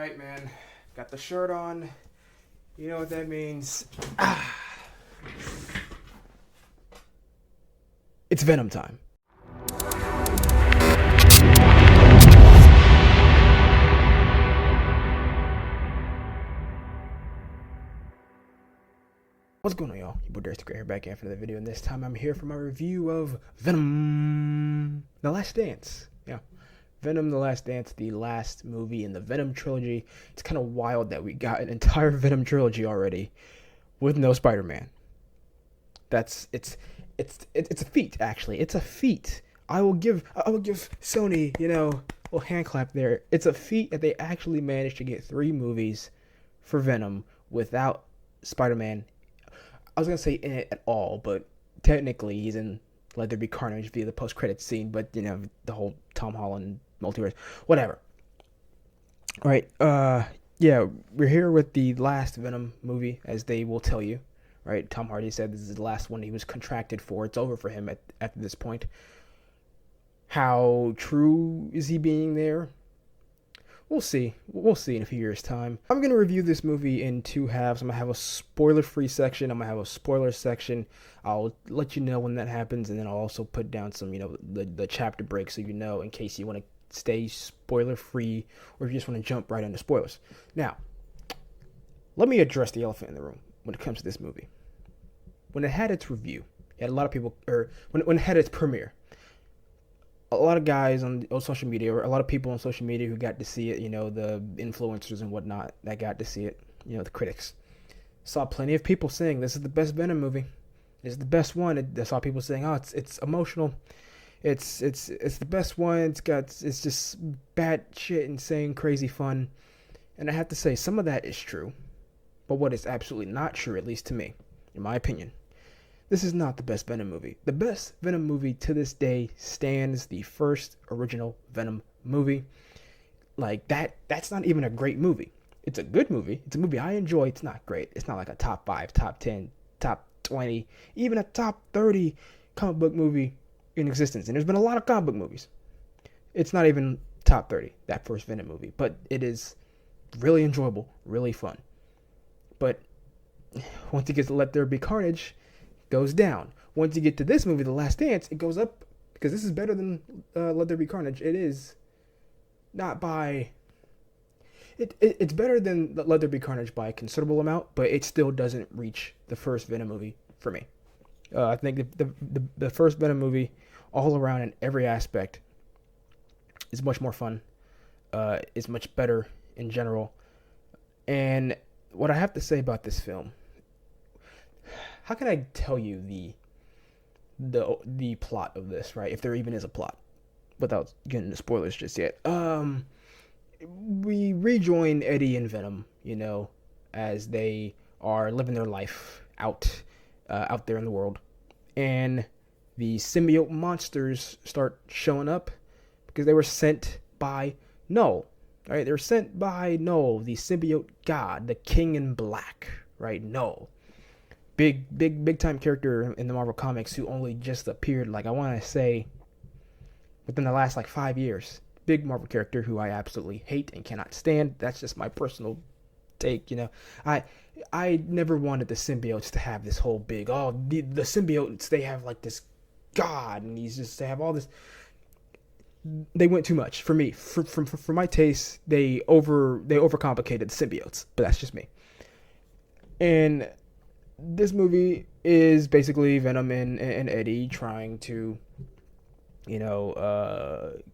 right, man. Got the shirt on. You know what that means. It's Venom time. What's going on, y'all? Your boy Darius here, back after the video, and this time I'm here for my review of Venom: The Last Dance. Yeah, Venom: The Last Dance, the last movie in the Venom trilogy. It's kind of wild that we got an entire Venom trilogy already with no Spider-Man. It's a feat, actually. It's a feat. I will give Sony, a little hand clap there. It's a feat that they actually managed to get 3 movies for Venom without Spider-Man. I was gonna say in it at all, but technically he's in Let There Be Carnage via the post-credits scene. But the whole Tom Holland multiverse, whatever. All right, yeah, we're here with the last Venom movie, as they will tell you. Right, Tom Hardy said this is the last one he was contracted for. It's over for him at this point. How true is he being there? We'll see. We'll see in a few years' time. I'm going to review this movie in 2 halves. I'm going to have a spoiler-free section. I'm going to have a spoiler section. I'll let you know when that happens, and then I'll also put down some, the chapter break, so in case you want to stay spoiler-free, or if you just want to jump right into spoilers. Now, let me address the elephant in the room when it comes to this movie. When it had its review, it had a lot of people, or when it had its premiere, a lot of guys on social media, or a lot of people on social media who got to see it, the influencers and whatnot that got to see it, the critics, saw plenty of people saying this is the best Venom movie. This is the best one. I saw people saying, oh, it's emotional. It's the best one. It's just bad shit, insane, crazy fun. And I have to say, some of that is true. But what is absolutely not true, at least to me, in my opinion, this is not the best Venom movie. The best Venom movie to this day stands the first original Venom movie. Like, that's not even a great movie. It's a good movie. It's a movie I enjoy. It's not great. It's not like a top 5, top 10, top 20, even a top 30 comic book movie in existence. And there's been a lot of comic book movies. It's not even top 30, that first Venom movie. But it is really enjoyable, really fun. But once you get to Let There Be Carnage, it goes down. Once you get to this movie, The Last Dance, it goes up, because this is better than Let There Be Carnage. It is not by... It's better than Let There Be Carnage by a considerable amount, but it still doesn't reach the first Venom movie for me. I think the first Venom movie, all around in every aspect, is much more fun. Is much better in general. And what I have to say about this film, how can I tell you the plot of this, right? If there even is a plot, without getting into spoilers just yet. We rejoin Eddie and Venom, as they are living their life out there in the world, and the symbiote monsters start showing up because they were sent by Null. Right, they're sent by Null, the symbiote god, the King in Black. Right, Null, big time character in the Marvel comics who only just appeared, like, I want to say, within the last 5 years. Big Marvel character who I absolutely hate and cannot stand. That's just my personal take. I never wanted the symbiotes to have this whole big, the symbiotes, they have this god, and they have all this. They went too much for me. For my taste, they overcomplicated the symbiotes, but that's just me. And this movie is basically Venom and Eddie trying to,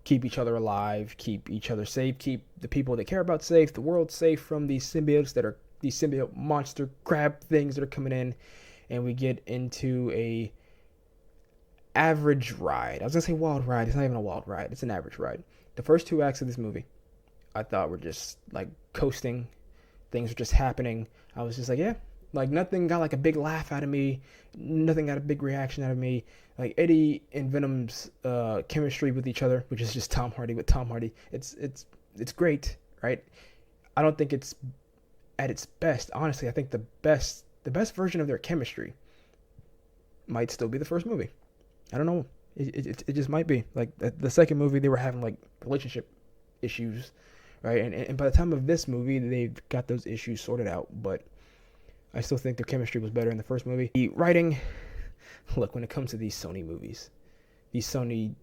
keep each other alive, keep each other safe, keep the people they care about safe, the world safe from these symbiotes that are these symbiote monster crab things that are coming in. And we get into a average ride. I was gonna say wild ride. It's not even a wild ride. It's an average ride. The first 2 acts of this movie, I thought, were just coasting. Things were just happening. I was just yeah. Nothing got a big laugh out of me. Nothing got a big reaction out of me. Eddie and Venom's chemistry with each other, which is just Tom Hardy with Tom Hardy. It's great, right? I don't think it's at its best. Honestly, I think the best version of their chemistry might still be the first movie. I don't know. It just might be. The second movie, they were having relationship issues right? And by the time of this movie, they've got those issues sorted out, but I still think their chemistry was better in the first movie. The writing, look, when it comes to these Sony movies, these Sony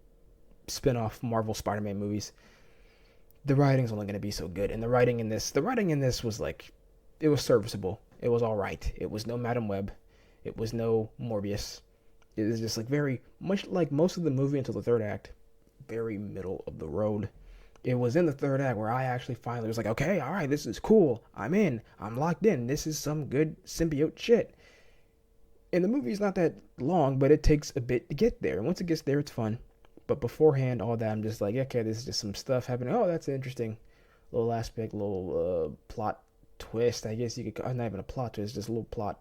spin-off Marvel Spider-Man movies, the writing's only going to be so good. And the writing in this was like, it was serviceable. It was all right. It was no Madam Web. It was no Morbius. It was just like very much like most of the movie until the third act, very middle of the road. It was in the third act where I actually finally was like, okay, all right, this is cool. I'm in. I'm locked in. This is some good symbiote shit. And the movie's not that long, but it takes a bit to get there. And once it gets there, it's fun. But beforehand, all that, I'm just like, okay, this is just some stuff happening. Oh, that's interesting. Little aspect, little plot twist. I guess you could, not even a plot twist, just a little plot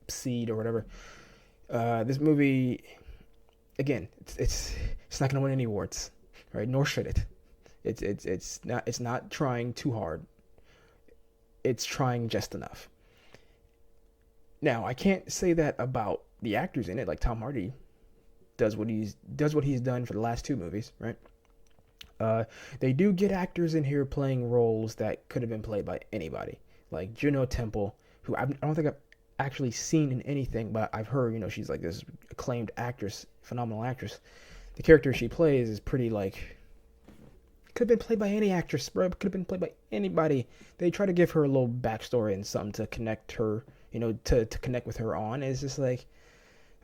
seed or whatever. This movie, again, it's not going to win any awards, right? Nor should it. It's not trying too hard. It's trying just enough. Now, I can't say that about the actors in it. Like Tom Hardy does what he's done for the last two movies, right? They do get actors in here playing roles that could have been played by anybody, like Juno Temple, who I don't think I've actually seen in anything, but I've heard, she's like this acclaimed actress, phenomenal actress. The character she plays is pretty like, could have been played by any actress, bro. Could have been played by anybody. They try to give her a little backstory and something to connect her, to connect with her on. It's just like,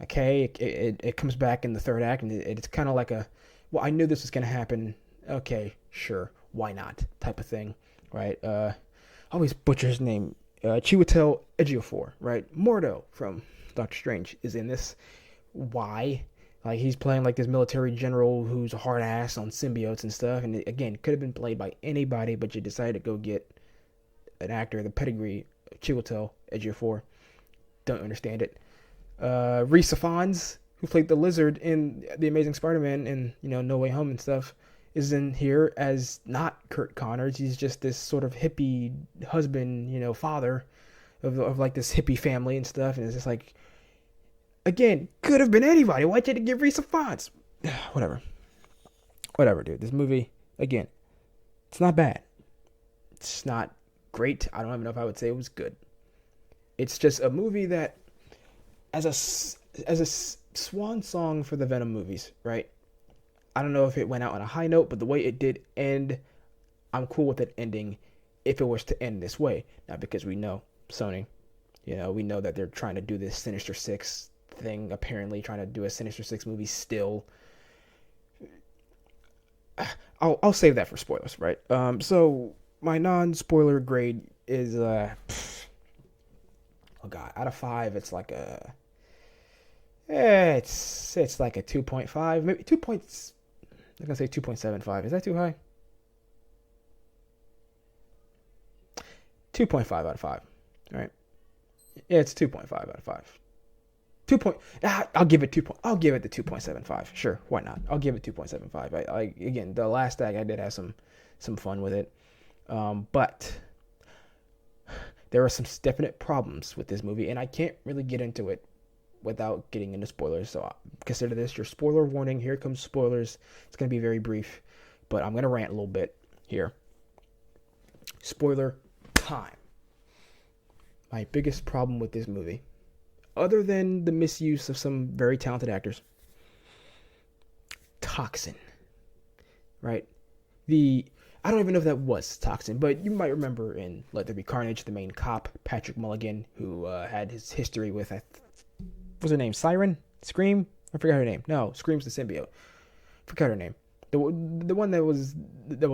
okay, it comes back in the third act, and it's kind of like well, I knew this was going to happen. Okay, sure, why not? Type of thing, right? I always butcher his name. Chiwetel Ejiofor, right? Mordo from Doctor Strange is in this. Why? Like, he's playing like this military general who's a hard ass on symbiotes and stuff. And again, could have been played by anybody, but you decided to go get an actor, the pedigree of Chiwetel Ejiofor. Don't understand it. Rhys Ifans, who played the Lizard in The Amazing Spider-Man and, No Way Home and stuff, is in here as not Kurt Connors. He's just this sort of hippie husband, father of like this hippie family and stuff. And it's just like, again, could have been anybody. Why'd you have to give Rhys Ifans? Whatever, dude. This movie, again, it's not bad. It's not great. I don't even know if I would say it was good. It's just a movie that, as a swan song for the Venom movies, right? I don't know if it went out on a high note, but the way it did end, I'm cool with it ending if it was to end this way. Now, because we know Sony, we know that they're trying to do this Sinister Six thing, apparently trying to do a Sinister Six movie still. I'll save that for spoilers, right? So my non-spoiler grade is oh god, out of 5, it's like it's like a 2.5, maybe 2 points. I'm gonna say 2.75. Is that too high? 2.5 out of 5. All right. Yeah, it's 2.5 out of 5. I'll give it I'll give it the 2.75. Sure, why not? I'll give it 2.75. I again, the last act I did have some fun with it, but there are some definite problems with this movie, and I can't really get into it without getting into spoilers. So consider this your spoiler warning. Here comes spoilers. It's going to be very brief, but I'm going to rant a little bit here. Spoiler time. My biggest problem with this movie, other than the misuse of some very talented actors, Toxin, right? I don't even know if that was Toxin, but you might remember in Let There Be Carnage, the main cop, Patrick Mulligan, who had his history with, what's her name? Siren? Scream? I forgot her name. No, Scream's the symbiote. Forgot her name. The one that was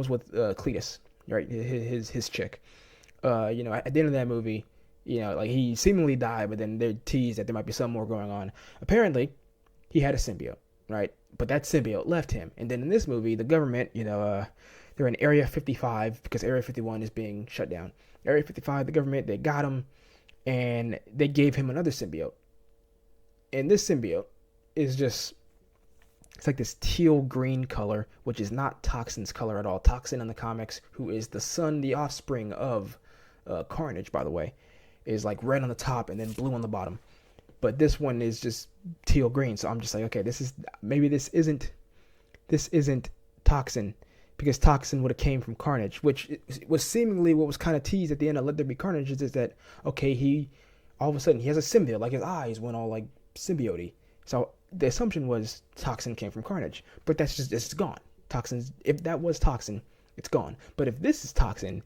with Cletus, right? His chick. At the end of that movie, like he seemingly died, but then they're teased that there might be some more going on. Apparently, he had a symbiote, right? But that symbiote left him. And then in this movie, the government, they're in Area 55 because Area 51 is being shut down. Area 55, the government, they got him, and they gave him another symbiote. And this symbiote is just, it's like this teal green color, which is not Toxin's color at all. Toxin in the comics, who is the offspring of Carnage, by the way, is like red on the top and then blue on the bottom. But this one is just teal green. So I'm just like, okay, this isn't Toxin. because Toxin would have came from Carnage, which was seemingly what was kind of teased at the end of Let There Be Carnage, is that, okay, he, all of a sudden, he has a symbiote, like his eyes went all like symbiote. So the assumption was Toxin came from Carnage, but that's just, it's gone. Toxin's, if that was Toxin, it's gone. But if this is Toxin,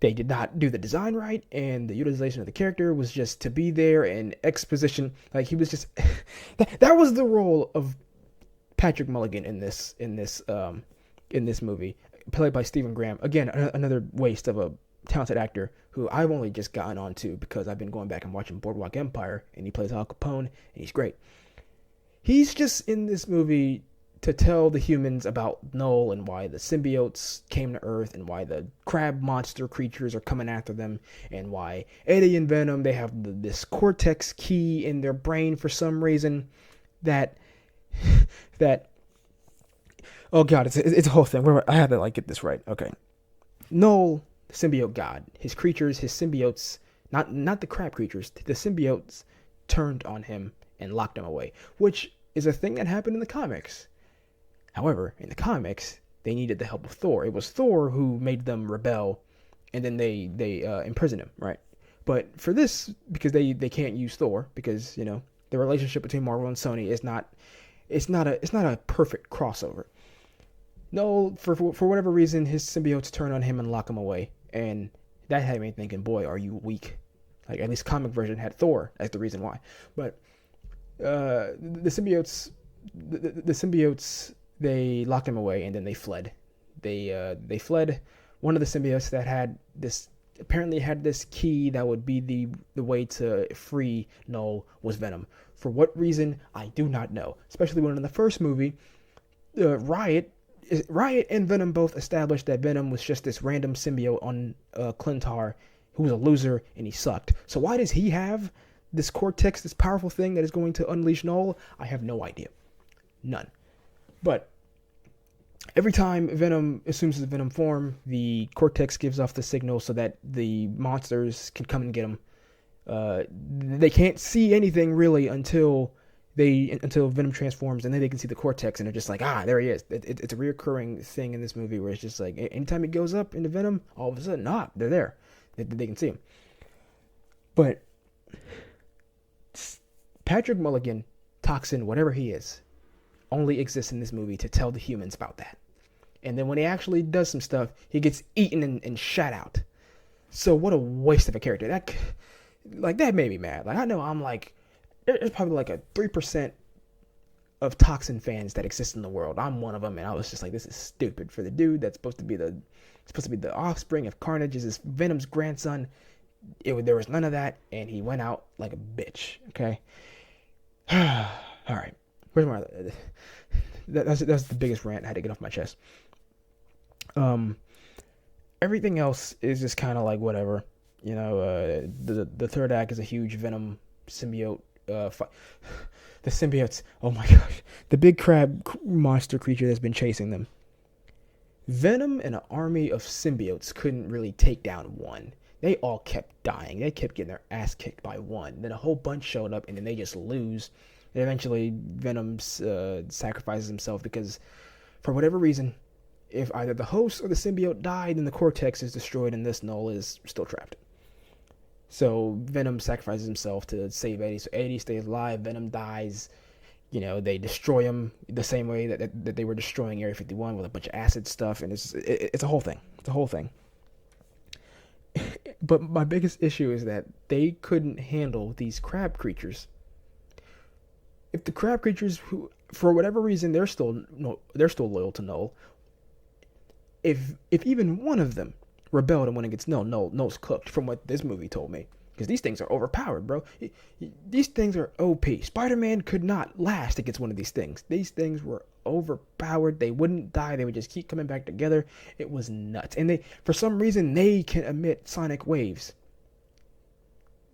they did not do the design right, and the utilization of the character was just to be there and exposition. Like, he was just that was the role of Patrick Mulligan in this movie, played by Stephen Graham. Again, another waste of a talented actor who I've only just gotten onto because I've been going back and watching Boardwalk Empire, and he plays Al Capone, and he's great. He's just in this movie to tell the humans about Null and why the symbiotes came to Earth and why the crab monster creatures are coming after them, and why Eddie and Venom, they have this cortex key in their brain for some reason that oh god, it's a whole thing. I had to like get this right. Okay. Null, the symbiote god, his creatures, his symbiotes, not the crab creatures, the symbiotes turned on him and locked him away, which is a thing that happened in the comics. However, in the comics, they needed the help of Thor. It was Thor who made them rebel, and then they imprisoned him, right? But for this, because they can't use Thor, because, you know, the relationship between Marvel and Sony is not a perfect crossover. No, for whatever reason, his symbiotes turn on him and lock him away, and that had me thinking, boy, are you weak? Like, at least comic version had Thor as the reason why. But the symbiotes, they locked him away, and then they fled. They fled. One of the symbiotes that had this, apparently had this key that would be the way to free Null, was Venom. For what reason, I do not know. Especially when in the first movie, Riot and Venom both established that Venom was just this random symbiote on Clintar who was a loser and he sucked. So why does he have this cortex, this powerful thing that is going to unleash Null? I have no idea. None. But every time Venom assumes his Venom form, the cortex gives off the signal so that the monsters can come and get him. They can't see anything really until Venom transforms, and then they can see the cortex, and they're just like, there he is. It's a reoccurring thing in this movie where it's just like, anytime he goes up into Venom, all of a sudden, they're there. They can see him. But Patrick Mulligan, Toxin, whatever he is, only exists in this movie to tell the humans about that. And then when he actually does some stuff, he gets eaten and shot out. So what a waste of a character. That made me mad. Like, I know I'm like, there's probably like a 3% of Toxin fans that exist in the world. I'm one of them, and I was just like, this is stupid for the dude that's supposed to be the offspring of Carnage, is this Venom's grandson. There was none of that, and he went out like a bitch. Okay. All right. Where's my? That's the biggest rant I had to get off my chest. Everything else is just kind of like whatever. You know, the third act is a huge Venom symbiote fight. The symbiotes, oh my gosh, the big crab monster creature that's been chasing them. Venom and an army of symbiotes couldn't really take down one. They all kept dying. They kept getting their ass kicked by one. Then a whole bunch showed up, and then they just lose. And eventually, Venom sacrifices himself because, for whatever reason, if either the host or the symbiote died, then the cortex is destroyed, and this Null is still trapped. So Venom sacrifices himself to save Eddie. So Eddie stays alive. Venom dies. You know, they destroy him the same way that they were destroying Area 51 with a bunch of acid stuff, and it's a whole thing. It's a whole thing. But my biggest issue is that they couldn't handle these crab creatures. If the crab creatures, who for whatever reason they're still loyal to Null, if even one of them rebelled and went against Null's cooked, from what this movie told me. Because these things are overpowered, bro. These things are OP. Spider-Man could not last against one of these things. These things were overpowered. They wouldn't die. They would just keep coming back together. It was nuts. And for some reason, they can emit sonic waves.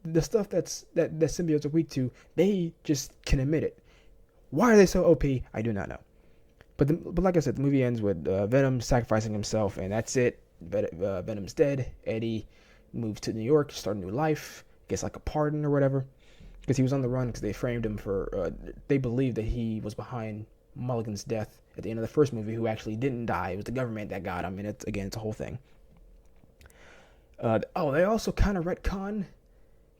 The stuff that symbiotes are weak to, they just can emit it. Why are they so OP? I do not know. But like I said, the movie ends with Venom sacrificing himself, and that's it. Venom's dead. Eddie moves to New York to start a new life, gets like a pardon or whatever, because he was on the run because they framed him for they believed that he was behind Mulligan's death at the end of the first movie who actually didn't die. It was the government that got him, and it's a whole thing. They also kind of retcon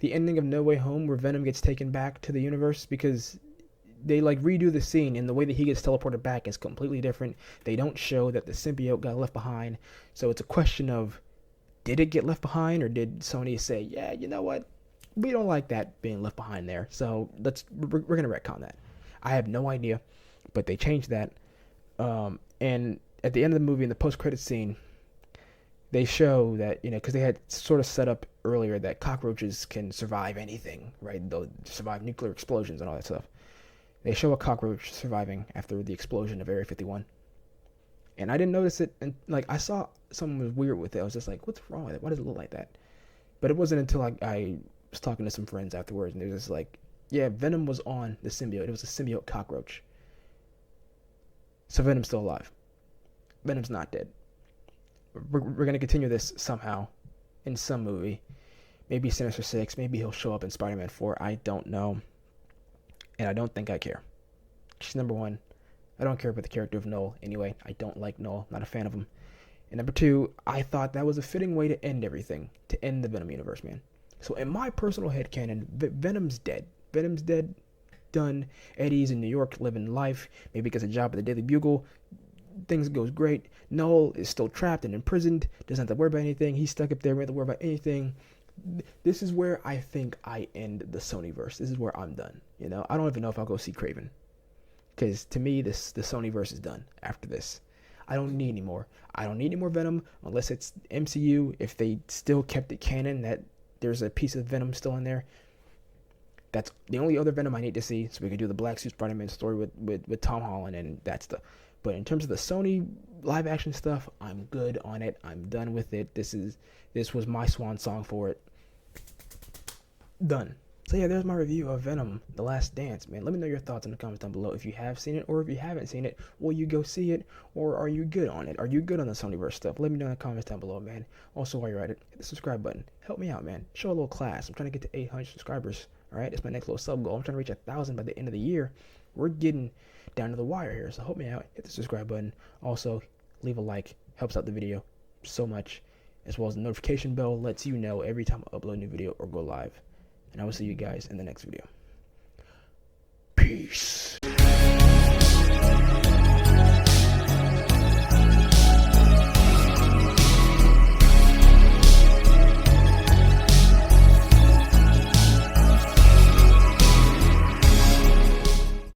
the ending of No Way Home where Venom gets taken back to the universe, because they like redo the scene, and the way that he gets teleported back is completely different. They don't show that the symbiote got left behind, so it's a question of, did it get left behind, or did Sony say, yeah, you know what, we don't like that being left behind there, so we're gonna retcon that. I have no idea, but they changed that. And at the end of the movie, in the post-credit scene, they show that, because they had sort of set up earlier that cockroaches can survive anything, right? They'll survive nuclear explosions and all that stuff. They show a cockroach surviving after the explosion of Area 51. And I didn't notice it, and I saw something was weird with it. I was just like, what's wrong with it? Why does it look like that? But it wasn't until I was talking to some friends afterwards, and they were just like, yeah, Venom was on the symbiote. It was a symbiote cockroach. So Venom's still alive. Venom's not dead. We're going to continue this somehow in some movie. Maybe Sinister Six. Maybe he'll show up in Spider-Man 4. I don't know. And I don't think I care. She's number one. I don't care about the character of Noel anyway. I don't like Noel. Not a fan of him. And number two, I thought that was a fitting way to end everything. To end the Venom universe, man. So in my personal headcanon, Venom's dead. Venom's dead. Done. Eddie's in New York living life. Maybe gets a job at the Daily Bugle. Things goes great. Noel is still trapped and imprisoned. Doesn't have to worry about anything. He's stuck up there. We don't have to worry about anything. This is where I think I end the Sonyverse. This is where I'm done. I don't even know if I'll go see Craven, because to me, the Sonyverse is done after this. I don't need any more. I don't need any more Venom unless it's MCU. If they still kept it canon that there's a piece of Venom still in there, that's the only other Venom I need to see. So we can do the Black Suit Spider-Man story with Tom Holland, and that's the. But in terms of the Sony live action stuff, I'm good on it. I'm done with it. This was my swan song for it. Done. So yeah, there's my review of Venom: The Last Dance, man. Let me know your thoughts in the comments down below. If you have seen it, or if you haven't seen it, will you go see it, or are you good on it? Are you good on the Sonyverse stuff? Let me know in the comments down below, man. Also, while you're at it, hit the subscribe button. Help me out, man. Show a little class. I'm trying to get to 800 subscribers. All right, it's my next little sub goal. I'm trying to reach 1,000 by the end of the year. We're getting down to the wire here, so help me out. Hit the subscribe button. Also, leave a like. Helps out the video so much, as well as the notification bell lets you know every time I upload a new video or go live. And I will see you guys in the next video. Peace.